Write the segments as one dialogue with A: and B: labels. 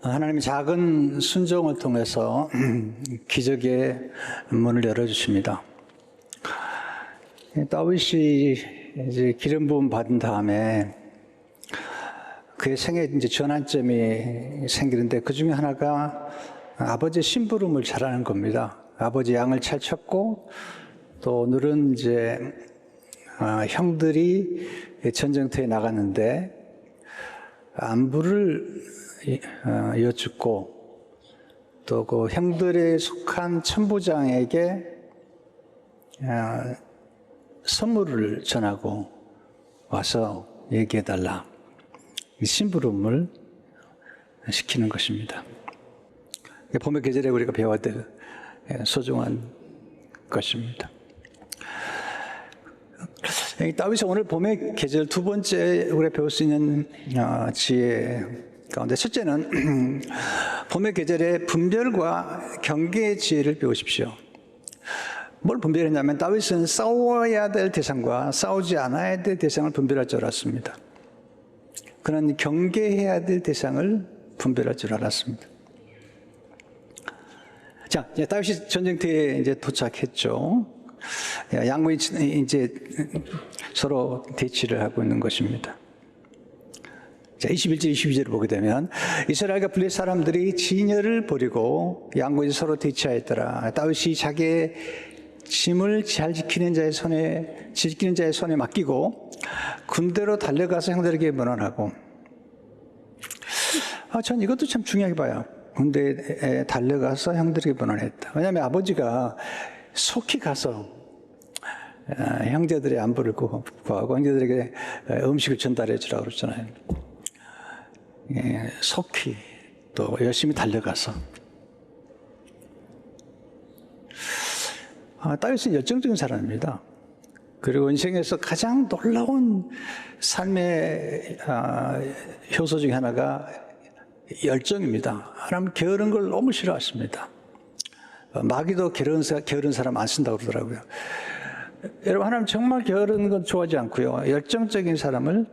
A: 하나님의 작은 순종을 통해서 기적의 문을 열어주십니다. 다윗이 이제 기름 부음 받은 다음에 그의 생에 이제 전환점이 생기는데 그 중에 하나가 아버지의 심부름을 잘하는 겁니다. 아버지 양을 잘 쳤고 또 오늘은 이제 형들이 전쟁터에 나갔는데 안부를 여쭙고 또 그 형들에 속한 천부장에게 선물을 전하고 와서 얘기해달라. 심부름을 시키는 것입니다. 봄의 계절에 우리가 배워야 될 소중한 것입니다. 다윗이 오늘 봄의 계절 두 번째 우리가 배울 수 있는 지혜 가운데 첫째는 봄의 계절의 분별과 경계의 지혜를 배우십시오. 뭘 분별했냐면 다윗은 싸워야 될 대상과 싸우지 않아야 될 대상을 분별할 줄 알았습니다. 그는 경계해야 될 대상을 분별할 줄 알았습니다. 자, 이제 다윗이 전쟁터에 이제 도착했죠. 양군이 이제 서로 대치를 하고 있는 것입니다. 자, 21절, 22절을 보게 되면 이스라엘과 블레셋 사람들이 진열을 벌이고 양군이 서로 대치하였더라. 다윗이 자기의 짐을 잘 지키는 자의 손에 맡기고 군대로 달려가서 형들에게 문안하고. 전 이것도 참 중요하게 봐요. 군대에 달려가서 형들에게 문안했다. 왜냐하면 아버지가 속히 가서 형제들의 안부를 구하고 형제들에게 음식을 전달해 주라고 그랬잖아요. 속히 또 열심히 달려가서. 다윗은 열정적인 사람입니다. 그리고 인생에서 가장 놀라운 삶의 효소 중에 하나가 열정입니다. 하나님 게으른 걸 너무 싫어하십니다. 마귀도 게으른 사람 안 쓴다고 그러더라고요. 여러분, 하나님 정말 게으른 건 좋아하지 않고요. 열정적인 사람을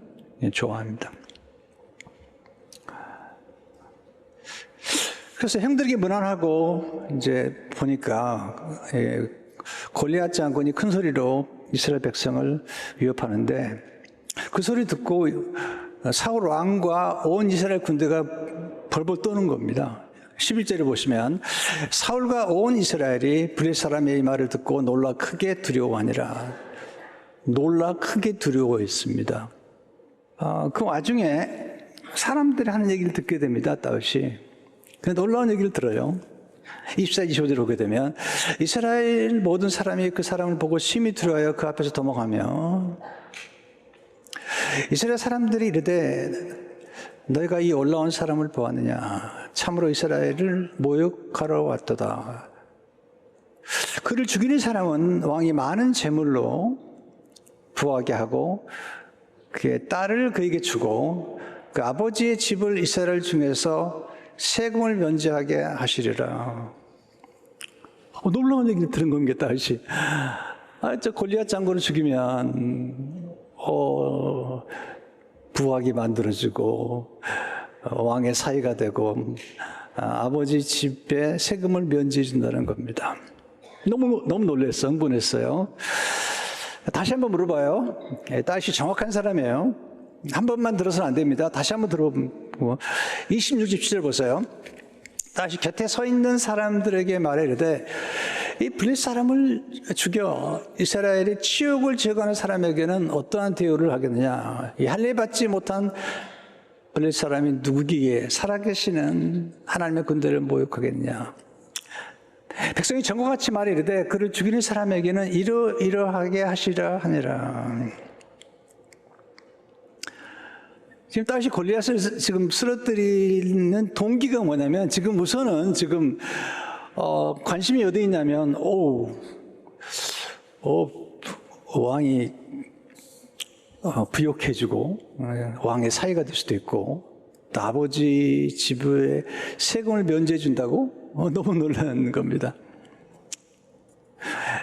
A: 좋아합니다. 그래서 형들에게 문안하고 이제 보니까 골리앗 장군이 큰 소리로 이스라엘 백성을 위협하는데 그 소리 듣고 사울 왕과 온 이스라엘 군대가 벌벌 떠는 겁니다. 11절에 보시면 사울과 온 이스라엘이 블레셋 사람의 이 말을 듣고 놀라 크게 두려워하니라. 놀라 크게 두려워했습니다. 그 와중에 사람들이 하는 얘기를 듣게 됩니다. 다윗이. 놀라운 얘기를 들어요. 24, 25절을 보게 되면 이스라엘 모든 사람이 그 사람을 보고 심히 두려워하여 그 앞에서 도망하며 이스라엘 사람들이 이르되 너희가 이 올라온 사람을 보았느냐? 참으로 이스라엘을 모욕하러 왔도다. 그를 죽이는 사람은 왕이 많은 재물로 부하게 하고 그의 딸을 그에게 주고 그 아버지의 집을 이스라엘 중에서 세금을 면제하게 하시리라. 놀라운 얘기를 들은 겁니다, 다윗이. 저 골리앗 장군을 죽이면 부하게 만들어주고 왕의 사이가 되고 아버지 집에 세금을 면제해 준다는 겁니다. 너무 놀랐어요. 흥분했어요. 다시 한번 물어봐요. 다윗이 정확한 사람이에요. 한 번만 들어서는 안 됩니다. 다시 한번 들어보고 26, 27절 보세요. 다시 곁에 서 있는 사람들에게 말해 이르되 이 블레셋 사람을 죽여 이스라엘의 치욕을 제거하는 사람에게는 어떠한 대우를 하겠느냐. 이 할례 받지 못한 블레셋 사람이 누구기에 살아계시는 하나님의 군대를 모욕하겠느냐. 백성이 전과같이 말해 이르되 그를 죽이는 사람에게는 이러하게 하시라 하니라. 지금 다윗이 골리앗을 지금 쓰러뜨리는 동기가 뭐냐면 지금 우선은 관심이 어디 있냐면 왕이 부욕해주고 왕의 사이가 될 수도 있고 또 아버지 집에 세금을 면제해 준다고 너무 놀란 겁니다.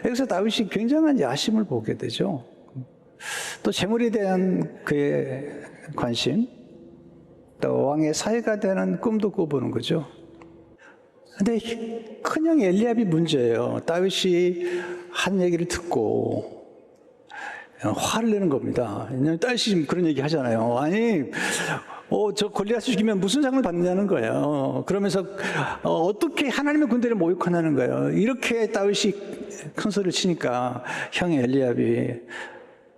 A: 여기서 다윗이 굉장한 야심을 보게 되죠. 또 재물에 대한 그의 관심, 또 왕의 사이가 되는 꿈도 꿔보는 거죠. 근데 큰형 엘리압이 문제예요. 다윗이 한 얘기를 듣고 화를 내는 겁니다. 다윗이 지금 그런 얘기 하잖아요. 아니, 저 골리앗 죽이면 무슨 상을 받느냐는 거예요. 그러면서 어떻게 하나님의 군대를 모욕하냐는 거예요. 이렇게 다윗이 큰 소리를 치니까 형 엘리압이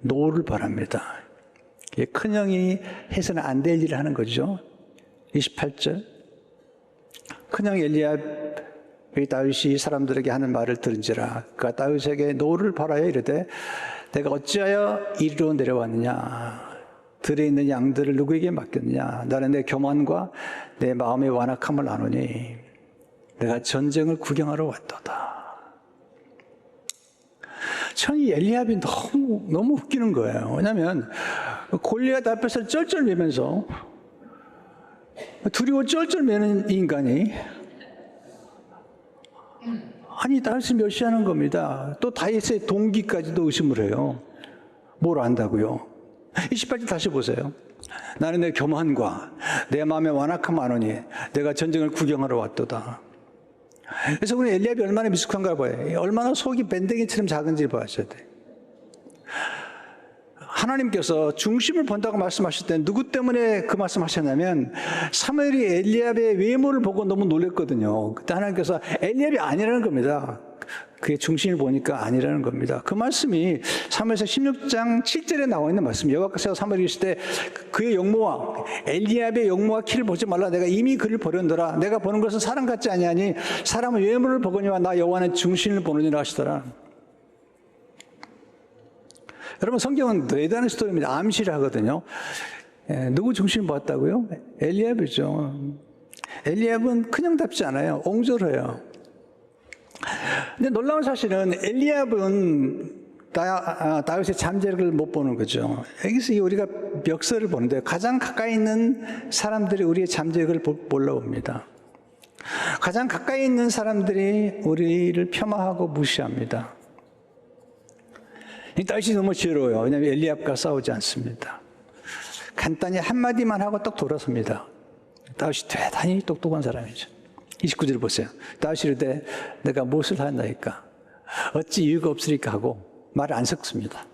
A: 노를 바랍니다. 큰형이 해서는 안 될 일을 하는 거죠. 28절. 큰형 엘리압이 다윗이 사람들에게 하는 말을 들은지라 그가 다윗에게 노를 바라여 이르되 내가 어찌하여 이리로 내려왔느냐, 들에 있는 양들을 누구에게 맡겼느냐, 나는 내 교만과 내 마음의 완악함을 아노니 내가 전쟁을 구경하러 왔도다. 이 엘리압이 너무 웃기는 거예요. 왜냐하면 골리앗 앞에서 쩔쩔매면서 두려워 쩔쩔매는 인간이 아니 다윗을 멸시하는 겁니다. 또 다윗의 동기까지도 의심을 해요. 뭘 안다고요? 28절 다시 보세요. 나는 내 교만과 내 마음의 완악함 아노니 내가 전쟁을 구경하러 왔도다. 그래서 우리 엘리압이 얼마나 미숙한가 봐요. 얼마나 속이 밴댕이처럼 작은지를 봐셔야 돼요. 하나님께서 중심을 본다고 말씀하실 때 누구 때문에 그 말씀하셨냐면 사무엘이 엘리압의 외모를 보고 너무 놀랐거든요. 그때 하나님께서 엘리압이 아니라는 겁니다. 그의 중심을 보니까 아니라는 겁니다. 그 말씀이 사무엘서 16장 7절에 나와 있는 말씀. 여호와께서 사무엘이 있을 때 그의 용모와 엘리압의 용모와 키를 보지 말라. 내가 이미 그를 버렸노라. 내가 보는 것은 사람 같지 아니하니 사람은 외모를 보거니와 나 여호와는 중심을 보느니라 하시더라. 여러분 성경은 대단한 스토리입니다. 암시를 하거든요. 누구 중심을 봤다고요? 엘리압이죠. 엘리압은 큰형답지 않아요. 옹졸해요. 근데 놀라운 사실은 엘리압은 다윗의 잠재력을 못 보는 거죠. 여기서 우리가 멱살을 보는데 가장 가까이 있는 사람들이 우리의 잠재력을 몰라봅니다. 가장 가까이 있는 사람들이 우리를 폄하하고 무시합니다. 이 다윗이 너무 지혜로워요. 왜냐하면 엘리압과 싸우지 않습니다. 간단히 한마디만 하고 딱 돌아섭니다. 다윗이 대단히 똑똑한 사람이죠. 29절 보세요. 다윗이 이르되 내가 무엇을 하였나이까? 어찌 이유가 없으리까 하고 말을 안 섞습니다.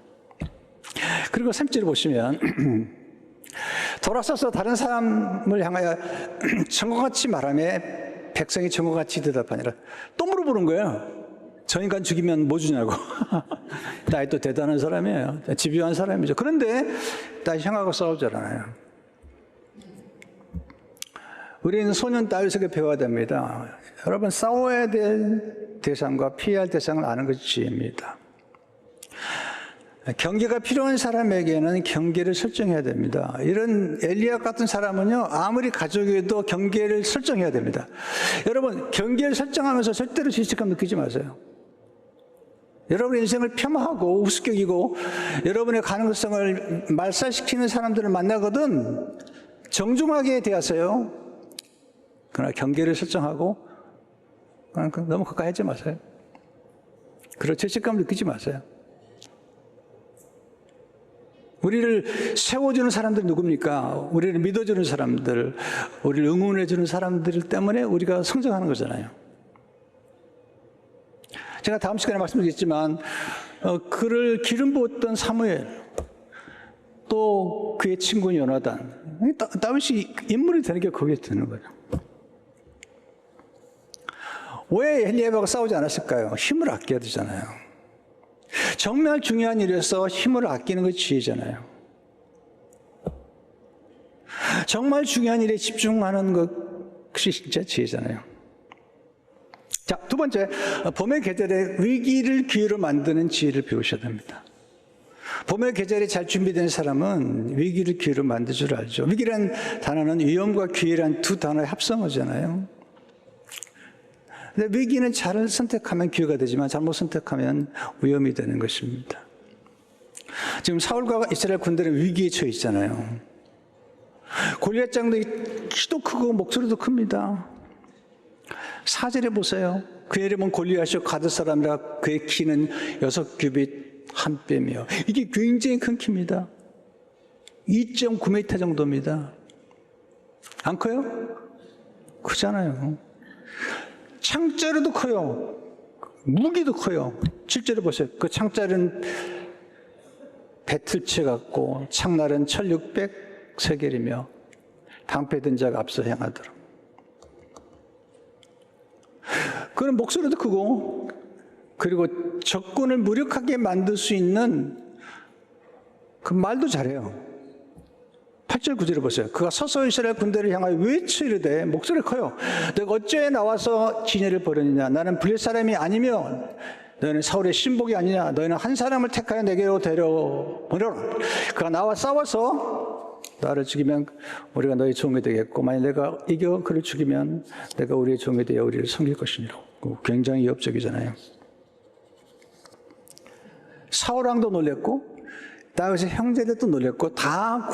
A: 그리고 3절 보시면 돌아서서 다른 사람을 향하여 청거같이 말하며 백성이 청거같이 대답하니라. 또 물어보는 거예요. 저 인간 죽이면 뭐 주냐고. 다윗도 대단한 사람이에요. 집요한 사람이죠. 그런데 다윗 향하고 싸우잖아요. 우리는 소년 다윗에게 배워야 됩니다. 여러분 싸워야 될 대상과 피해야 할 대상을 아는 것이 지혜입니다. 경계가 필요한 사람에게는 경계를 설정해야 됩니다. 이런 엘리압 같은 사람은요, 아무리 가족이어도 경계를 설정해야 됩니다. 여러분 경계를 설정하면서 절대로 죄책감 느끼지 마세요. 여러분의 인생을 폄하하고 우습게 여기고 여러분의 가능성을 말살시키는 사람들을 만나거든 정중하게 대하세요. 그러나 경계를 설정하고 너무 가까이 하지 마세요. 그런 죄책감 느끼지 마세요. 우리를 세워주는 사람들 누굽니까? 우리를 믿어주는 사람들, 우리를 응원해주는 사람들 때문에 우리가 성장하는 거잖아요. 제가 다음 시간에 말씀드리겠지만 그를 기름 부었던 사무엘, 또 그의 친구 요나단, 다윗이 인물이 되는 게 거기에 드는 거죠. 왜 엘리압하고 싸우지 않았을까요? 힘을 아껴야 되잖아요. 정말 중요한 일에서 힘을 아끼는 것이 지혜잖아요. 정말 중요한 일에 집중하는 것이 진짜 지혜잖아요. 자, 두 번째, 봄의 계절에 위기를 기회로 만드는 지혜를 배우셔야 됩니다. 봄의 계절에 잘 준비된 사람은 위기를 기회로 만들 줄 알죠. 위기란 단어는 위험과 기회란 두 단어의 합성어잖아요. 근데 위기는 잘 선택하면 기회가 되지만 잘못 선택하면 위험이 되는 것입니다. 지금 사울과 이스라엘 군대는 위기에 처해 있잖아요. 골리앗 장도 키도 크고 목소리도 큽니다. 4절에 보세요. 그의 이름은 골리앗이요 가드 사람이라 그의 키는 6규빗 1뼘이요. 이게 굉장히 큰 키입니다. 2.9m 정도입니다. 안 커요? 크잖아요. 창자루도 커요. 무기도 커요. 실제로 보세요. 그 창자루는 배틀체 같고 창날은 1600세겔이며 방패든 자가 앞서 향하도록. 그런 목소리도 크고, 그리고 적군을 무력하게 만들 수 있는 그 말도 잘해요. 8절 9절을 보세요. 그가 서서 이스라엘 군대를 향하여 외쳐 이르되, 목소리 커요. 내가 어째 나와서 진해를 벌였느냐? 나는 블레 사람이 아니면 너희는 사울의 신복이 아니냐? 너희는 한 사람을 택하여 내게로 데려보내라. 그가 나와 싸워서 나를 죽이면 우리가 너희 종이 되겠고, 만약 내가 이겨 그를 죽이면 내가 우리의 종이 되어 우리를 섬길 것이니라. 굉장히 위협적이잖아요. 사울왕도 놀랬고 다윗의 형제들도 놀랬고 다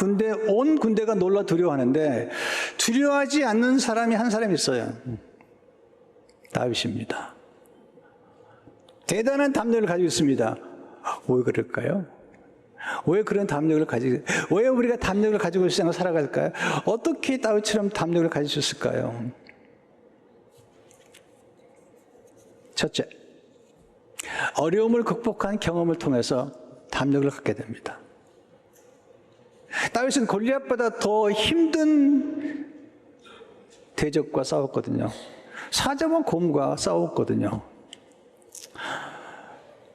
A: 온 군대가 놀라 두려워하는데, 두려워하지 않는 사람이 한 사람이 있어요. 다윗입니다. 대단한 담력을 가지고 있습니다. 왜 그럴까요? 왜 그런 담력을 왜 우리가 담력을 가지고 세상을 살아갈까요? 어떻게 다윗처럼 담력을 가지셨을까요? 첫째, 어려움을 극복한 경험을 통해서 담력을 갖게 됩니다. 다윗은 골리앗보다 더 힘든 대적과 싸웠거든요. 사자와 곰과 싸웠거든요.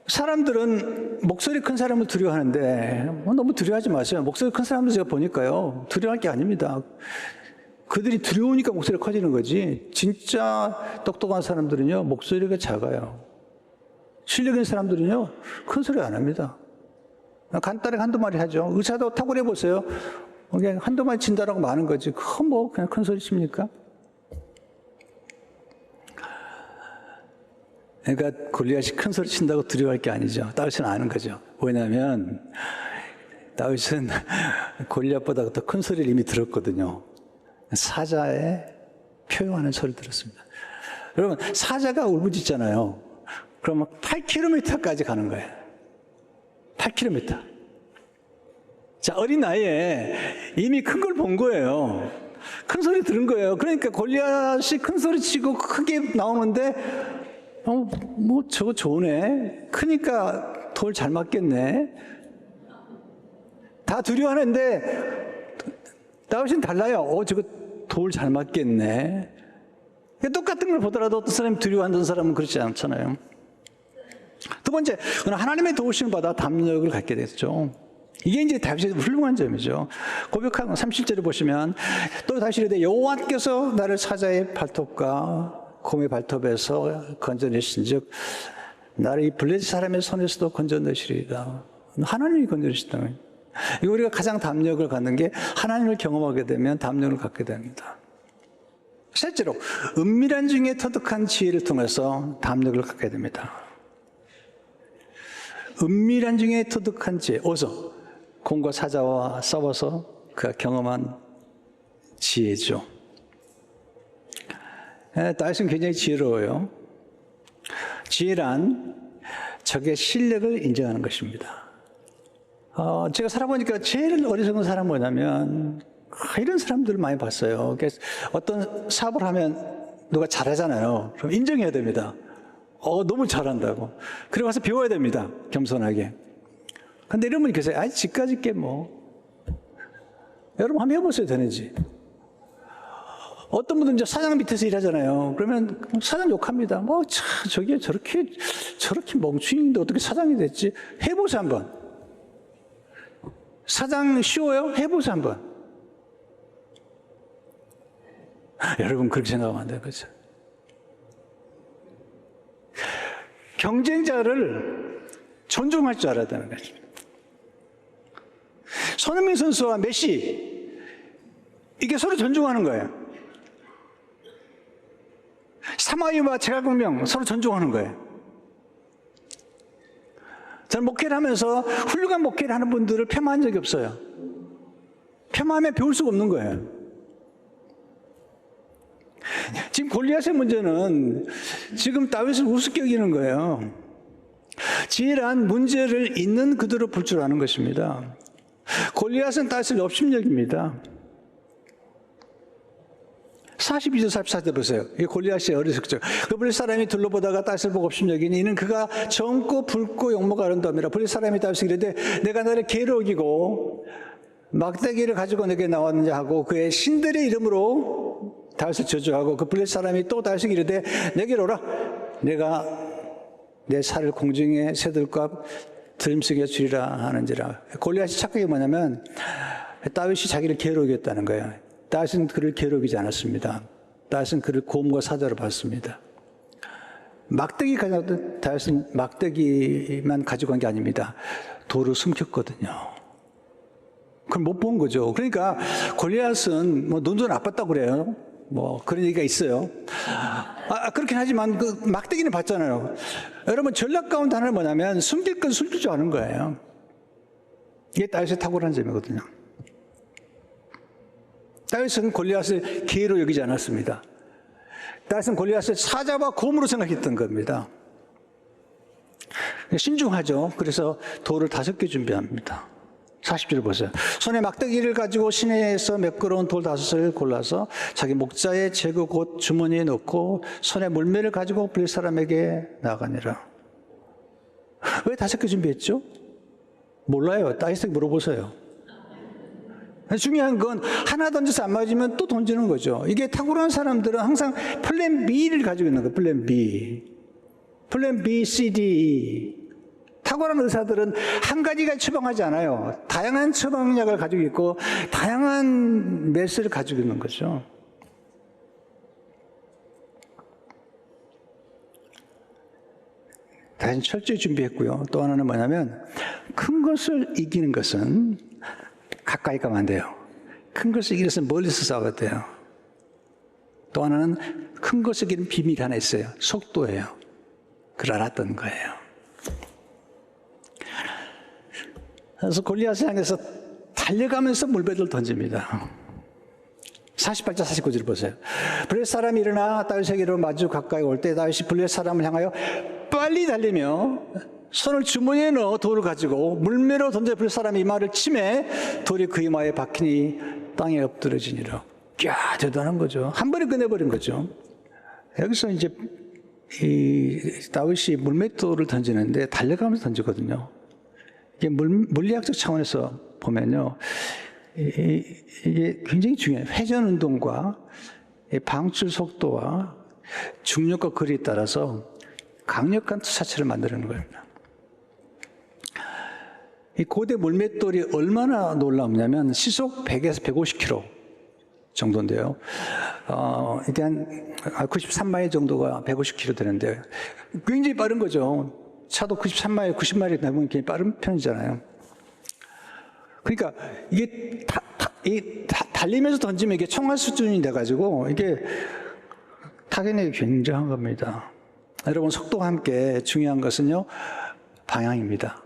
A: 사람들은 목소리 큰 사람을 두려워하는데 너무 두려워하지 마세요. 목소리 큰 사람들 제가 보니까요, 두려워할 게 아닙니다. 그들이 두려우니까 목소리가 커지는 거지, 진짜 똑똑한 사람들은요 목소리가 작아요. 실력 있는 사람들은요 큰 소리 안 합니다. 간단하게 한두 마리 하죠. 의사도 탁월해 보세요. 그냥 한두 마리 친다라고 많은 거지, 그냥 큰 소리 칩니까? 그러니까 골리앗이 큰 소리 친다고 두려워할 게 아니죠. 다윗은 아는 거죠. 왜냐하면 다윗은 골리앗보다 더 큰 소리를 이미 들었거든요. 사자의 표현하는 소리를 들었습니다. 여러분, 사자가 울부짖잖아요. 그러면 8km까지 가는 거예요. 8km. 자, 어린 나이에 이미 큰 걸 본 거예요. 큰 소리 들은 거예요. 그러니까 골리앗이 큰 소리 치고 크게 나오는데, 저거 좋으네. 크니까 돌 잘 맞겠네. 다 두려워하는데 다윗은 달라요. 저거 돌 잘 맞겠네. 똑같은 걸 보더라도 어떤 사람이 두려워하는 사람은 그렇지 않잖아요. 두 번째, 하나님의 도우심을 받아 담력을 갖게 됐죠. 이게 이제 다윗의 훌륭한 점이죠. 고백하는 30절을 보시면, 또 다시 이르되 여호와께서 나를 사자의 발톱과 곰의 발톱에서 건져내신즉 나를 이 블레셋 사람의 손에서도 건져내시리이다. 하나님이 건져내신다. 이거 우리가 가장 담력을 갖는 게, 하나님을 경험하게 되면 담력을 갖게 됩니다. 셋째로, 은밀한 중에 터득한 지혜를 통해서 담력을 갖게 됩니다. 은밀한 중에 터득한 지혜. 어디서? 곰과 사자와 싸워서 그가 경험한 지혜죠. 다윗은 굉장히 지혜로워요. 지혜란 적의 실력을 인정하는 것입니다. 제가 살아보니까 제일 어리석은 사람은 뭐냐면, 이런 사람들을 많이 봤어요. 어떤 사업을 하면 누가 잘하잖아요. 그럼 인정해야 됩니다. 너무 잘한다고. 그리고 가서 배워야 됩니다. 겸손하게. 근데 이런 분이 계세요. 지까짓 게 여러분 한번 해보셔야 되는지. 어떤 분들은 이제 사장 밑에서 일하잖아요. 그러면 사장 욕합니다. 저게 저렇게 멍충인데 어떻게 사장이 됐지? 해보세요, 한번. 사장 쉬워요? 해보세요, 한번. 여러분, 그렇게 생각하면 안 되는 거죠. 경쟁자를 존중할 줄 알아야 되는 거죠. 손흥민 선수와 메시, 이게 서로 존중하는 거예요. 사마이와 제갈공명 서로 존중하는 거예요. 저는 목회를 하면서 훌륭한 목회를 하는 분들을 폄하한 적이 없어요. 폄하하면 배울 수가 없는 거예요. 지금 골리앗의 문제는 지금 다윗을 우습게 여기는 거예요. 지혜란 문제를 있는 그대로 볼 줄 아는 것입니다. 골리앗은 다윗을 업신여깁니다. 42절 44절 보세요. 이 골리앗이 어리석죠. 그 블레셋 사람이 둘러보다가 다윗을 보고 없음 여기니 이는 그가 젊고 붉고 용모가 아름다움이라. 블레셋 사람이 다윗에게 이르되 내가 나를 개로 어기고 막대기를 가지고 내게 나왔느냐 하고 그의 신들의 이름으로 다윗을 저주하고 그 블레셋 사람이 또 다윗에게 이르되 내게로 오라. 내가 내 살을 공중의 새들과 들짐승에 주리라 하는지라. 골리앗의 착각이 뭐냐면 다윗이 자기를 개로 어겼다는 거예요. 다윗은 그를 개로 어기지 않았습니다. 다윗은 그를 고음과 사자로 봤습니다. 막대기 가져도 다윗은 막대기만 가지고 간 게 아닙니다. 돌을 숨겼거든요. 그걸 못 본 거죠. 그러니까 골리앗은 뭐 눈도 나빴다고 그래요. 뭐 그런 얘기가 있어요. 그렇긴 하지만 그 막대기는 봤잖아요. 여러분 전략 가운데 하나는 뭐냐면 숨길 건 숨길 줄 아는 거예요. 이게 다윗의 탁월한 점이거든요. 다윗은 골리앗을 기회로 여기지 않았습니다. 다윗은 골리앗을 사자와 곰으로 생각했던 겁니다. 신중하죠. 그래서 돌을 5개 준비합니다. 40절 보세요. 손에 막대기를 가지고 시내에서 매끄러운 돌 5을 골라서 자기 목자의 제그 곧 주머니에 넣고 손에 물매를 가지고 블레셋 사람에게 나가니라. 왜 5개 준비했죠? 몰라요. 다윗에게 물어보세요. 중요한 건 하나 던져서 안 맞으면 또 던지는 거죠. 이게 탁월한 사람들은 항상 플랜 B를 가지고 있는 거예요. 플랜 B. 플랜 B, C, D, E. 탁월한 의사들은 한 가지가 처방하지 않아요. 다양한 처방약을 가지고 있고 다양한 메스를 가지고 있는 거죠. 다시 철저히 준비했고요. 또 하나는 뭐냐면 큰 것을 이기는 것은 가까이 가면 안 돼요. 큰 것을 이기는 것은 멀리서 싸워야 돼요. 또 하나는 큰 것을 이기는 비밀이 하나 있어요. 속도예요. 그걸 알았던 거예요. 그래서 골리앗을 향해서 달려가면서 물배를 던집니다. 48절 49절 보세요. 블레셋 사람이 일어나 다윗에게로 마주 가까이 올 때 다윗이 블레셋 사람을 향하여 빨리 달리며 손을 주머니에 넣어 돌을 가지고 물매로 던져 블레셋 사람이 이마를 치매 돌이 그 이마에 박히니 땅에 엎드러지니라. 야, 대단한 거죠. 한 번에 끝내버린 거죠. 여기서 이제 이 다윗이 물맷돌을 던지는데 달려가면서 던지거든요. 이게 물리학적 차원에서 보면요, 이게 굉장히 중요해요. 회전 운동과 방출 속도와 중력과 거리에 따라서 강력한 투사체를 만드는 겁니다. 이 고대 물맷돌이 얼마나 놀라우냐면 시속 100에서 150km 정도인데요. 이게 한 93마일 정도가 150km 되는데 굉장히 빠른 거죠. 차도 93마일, 90마일이 나면 굉장히 빠른 편이잖아요. 그러니까 이게 달리면서 던지면 이게 총알 수준이 돼가지고 이게 타격력이 굉장한 겁니다. 여러분, 속도와 함께 중요한 것은요, 방향입니다.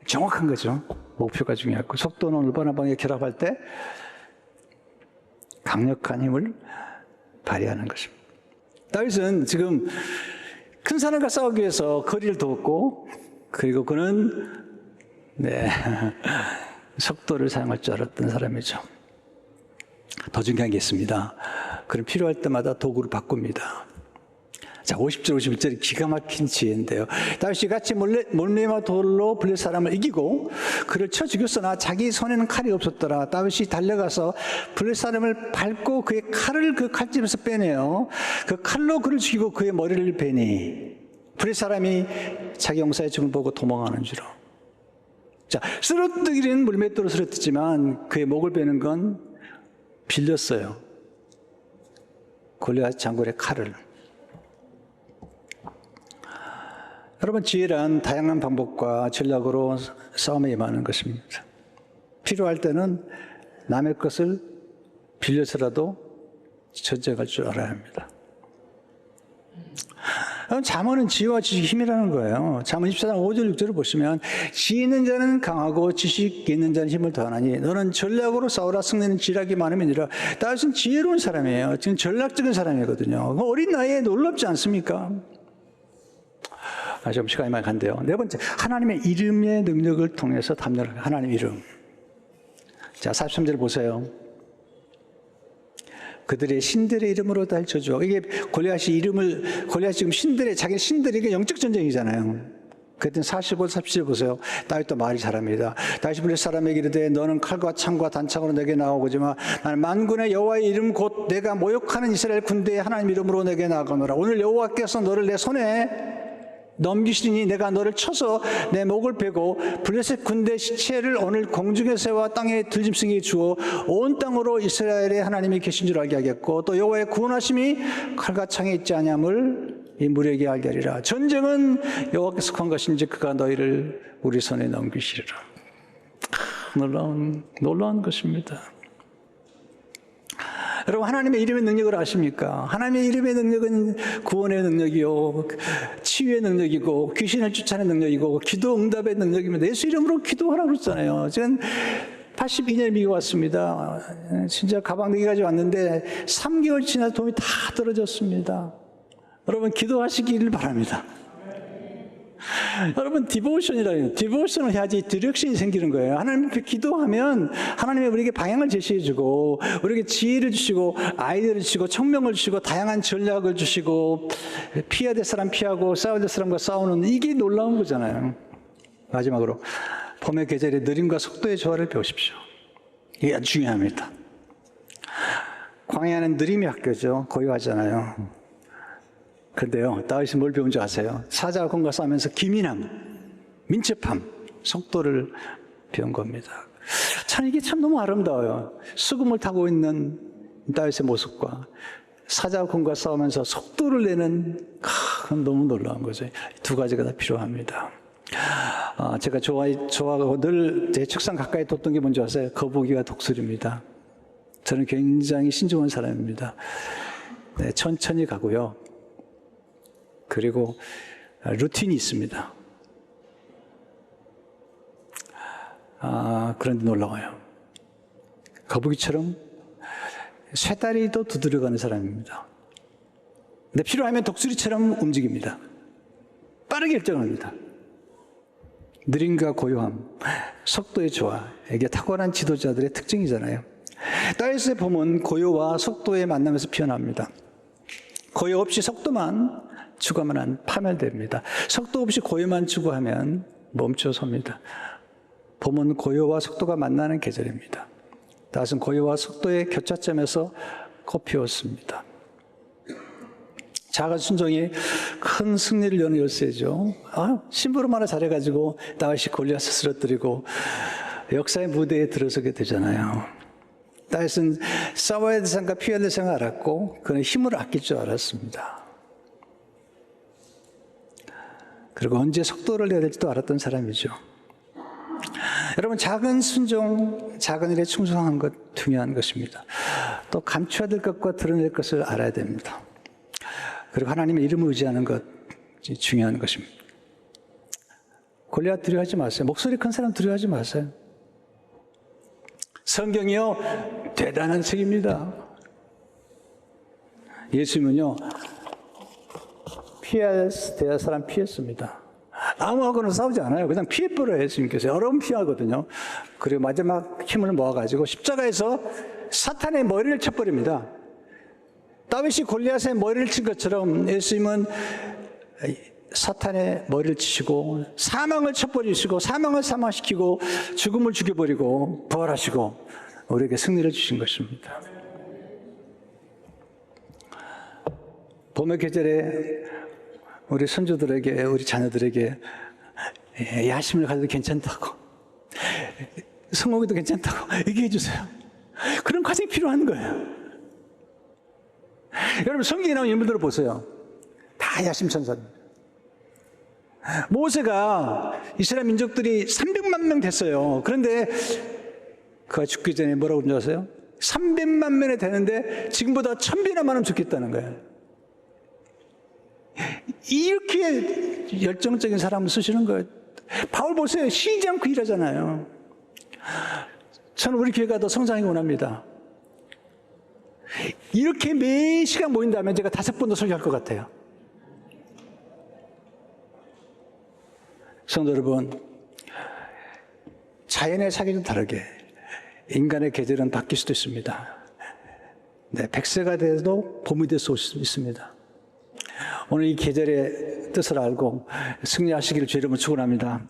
A: 정확한 거죠. 목표가 중요하고, 속도는 올바른 방향에 결합할 때 강력한 힘을 발휘하는 것입니다. 다윗은 지금 큰 사람과 싸우기 위해서 거리를 두었고, 그리고 그는 속도를 사용할 줄 알았던 사람이죠. 더 중요한 게 있습니다. 그는 필요할 때마다 도구를 바꿉니다. 자, 50절, 51절이 기가 막힌 지혜인데요. 다윗이 같이 몰매와 돌로 블레셋 사람을 이기고 그를 쳐 죽였으나 자기 손에는 칼이 없었더라. 다윗이 달려가서 블레셋 사람을 밟고 그의 칼을 그 칼집에서 빼내요. 그 칼로 그를 죽이고 그의 머리를 베니 블레셋 사람이 자기 용사의 죽음을 보고 도망하는 줄로. 자, 쓰러뜨리는 물맷돌을 쓰러뜨지만 그의 목을 베는 건 빌렸어요. 골리앗 장군의 칼을. 여러분, 지혜란 다양한 방법과 전략으로 싸움에 임하는 것입니다. 필요할 때는 남의 것을 빌려서라도 전쟁할 줄 알아야 합니다. 잠언은 지혜와 지식의 힘이라는 거예요. 잠언 24장 5절 6절을 보시면 지혜 있는 자는 강하고 지식 있는 자는 힘을 더하나니 너는 전략으로 싸우라. 승리는 지략이 많음이니라. 다윗은 지혜로운 사람이에요. 지금 전략적인 사람이거든요. 어린 나이에 놀랍지 않습니까? 좀 시간이 많이 간대요. 네 번째, 하나님의 이름의 능력을 통해서 담력을 하나님 이름. 자, 43절 보세요. 그들의 신들의 이름으로 다 저주하고. 이게 골리앗이 지금 자기 신들이 영적 전쟁이잖아요. 그랬더니 45, 37 보세요. 다윗도 말이 잘합니다. 다윗이 블레셋 사람에게 이르되 너는 칼과 창과 단창으로 내게 나오고지만 나는 만군의 여호와의 이름 곧 내가 모욕하는 이스라엘 군대의 하나님 이름으로 내게 나아가노라. 오늘 여호와께서 너를 내 손에 넘기시니 내가 너를 쳐서 내 목을 베고 블레셋 군대 시체를 오늘 공중에 세워 땅에 들짐승에게 주어 온 땅으로 이스라엘의 하나님이 계신 줄 알게 하겠고 또 여호와의 구원하심이 칼과 창에 있지 아니함을 이 무리에게 알게 하리라. 전쟁은 여호와께서 한 것인지 그가 너희를 우리 손에 넘기시리라. 놀라운 것입니다. 여러분, 하나님의 이름의 능력을 아십니까? 하나님의 이름의 능력은 구원의 능력이요, 치유의 능력이고, 귀신을 쫓아내는 능력이고, 기도 응답의 능력입니다. 예수 이름으로 기도하라고 그랬잖아요. 저는 82년에 미국 왔습니다. 진짜 가방 4개 가지고 왔는데 3개월 지나서 돈이 다 떨어졌습니다. 여러분, 기도하시기를 바랍니다. 여러분, 디보션을 해야지 디렉션이 생기는 거예요. 하나님 앞에 기도하면 하나님이 우리에게 방향을 제시해주고 우리에게 지혜를 주시고 아이디어를 주시고 청명을 주시고 다양한 전략을 주시고 피해야 될 사람 피하고 싸워야 될 사람과 싸우는, 이게 놀라운 거잖아요. 마지막으로 봄의 계절의 느림과 속도의 조화를 배우십시오. 이게 아주 중요합니다. 광야는 느림의 학교죠. 고요하잖아요. 그런데요, 다윗이 뭘 배운 줄 아세요? 사자와 곰과 싸우면서 기민함, 민첩함, 속도를 배운 겁니다. 참 이게 참 너무 아름다워요. 수금을 타고 있는 다윗의 모습과 사자와 곰과 싸우면서 속도를 내는, 그건 너무 놀라운 거죠. 두 가지가 다 필요합니다. 제가 좋아하고 늘 제 책상 가까이 뒀던 게 뭔지 아세요? 거북이와 독수리입니다. 저는 굉장히 신중한 사람입니다. 네, 천천히 가고요. 그리고 루틴이 있습니다. 그런데 놀라워요. 거북이처럼 쇠다리도 두드려가는 사람입니다. 근데 필요하면 독수리처럼 움직입니다. 빠르게 결정합니다. 느림과 고요함, 속도의 조화, 이게 탁월한 지도자들의 특징이잖아요. 다윗의 봄은 고요와 속도의 만남에서 피어납니다. 고요 없이 속도만 추구하면 파멸됩니다. 속도 없이 고요만 추구하면 멈춰섭니다. 봄은 고요와 속도가 만나는 계절입니다. 다윗은 고요와 속도의 교차점에서 꽃피웠습니다. 작은 순종이 큰 승리를 여는 열쇠죠. 심부름하나 잘해가지고 다윗이 골리앗을 쓰러뜨리고 역사의 무대에 들어서게 되잖아요. 다윗은 싸워야 될 생각, 피해야 될 생각 알았고 그는 힘을 아낄 줄 알았습니다. 그리고 언제 속도를 내야 될지도 알았던 사람이죠. 여러분, 작은 순종, 작은 일에 충성한 것 중요한 것입니다. 또 감춰야 될 것과 드러낼 것을 알아야 됩니다. 그리고 하나님의 이름을 의지하는 것 중요한 것입니다. 골리앗 두려워하지 마세요. 목소리 큰 사람 두려워하지 마세요. 성경이요, 대단한 책입니다. 예수님은요, 피해야 될 사람 피했습니다. 아무하고는 싸우지 않아요. 그냥 피해버려요. 예수님께서 여러 번 피하거든요. 그리고 마지막 힘을 모아가지고 십자가에서 사탄의 머리를 쳐버립니다. 다윗이 골리앗의 머리를 친 것처럼 예수님은 사탄의 머리를 치시고 사망을 쳐버리시고 사망을 사망시키고 죽음을 죽여버리고 부활하시고 우리에게 승리를 주신 것입니다. 봄의 계절에 우리 손주들에게, 우리 자녀들에게 야심을 가져도 괜찮다고, 성공해도 괜찮다고 얘기해 주세요. 그런 과정이 필요한 거예요. 여러분, 성경에 나온 인물들을 보세요. 다 야심천사입니다. 모세가 이스라엘 민족들이 300만 명 됐어요. 그런데 그가 죽기 전에 뭐라고 그런지 아세요? 300만 명이 되는데 지금보다 1000배나 많으면 죽겠다는 거예요. 이렇게 열정적인 사람을 쓰시는 거예요. 바울 보세요. 쉬지 않고 일하잖아요. 저는 우리 교회가 더 성장하기 원합니다. 이렇게 매 시간 모인다면 제가 5번 더 설교할 것 같아요. 성도 여러분, 자연의 사계는 다르게 인간의 계절은 바뀔 수도 있습니다. 네, 100세가 돼도 봄이 될 수 있습니다. 오늘 이 계절의 뜻을 알고 승리하시기를 주의 이름으로 축원합니다.